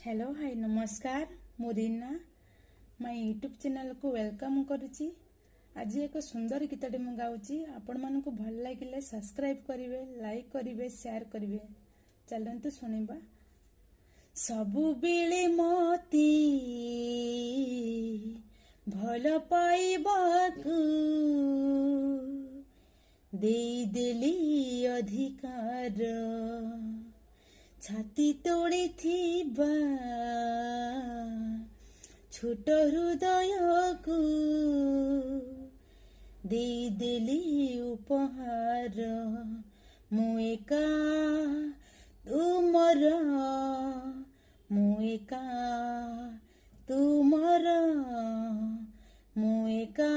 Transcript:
Hello hi नमस्कार मु Reena my YouTube channel को वेलकम करुच्ची। आज एक सुंदर गीतटे मु गाउची। आपण मानकु भल लागिले सब्सक्राइब करिवे, लाइक करिवे, शेयर करिवे। चलंतु सुनिबा। सबु बेले मती भल पाइबाकू देई देली अधिकार छाती तोड़ी थिबा छोट हृदय को देई देली उपहार। मु एका तुमर, मु एका तुमर, मु एका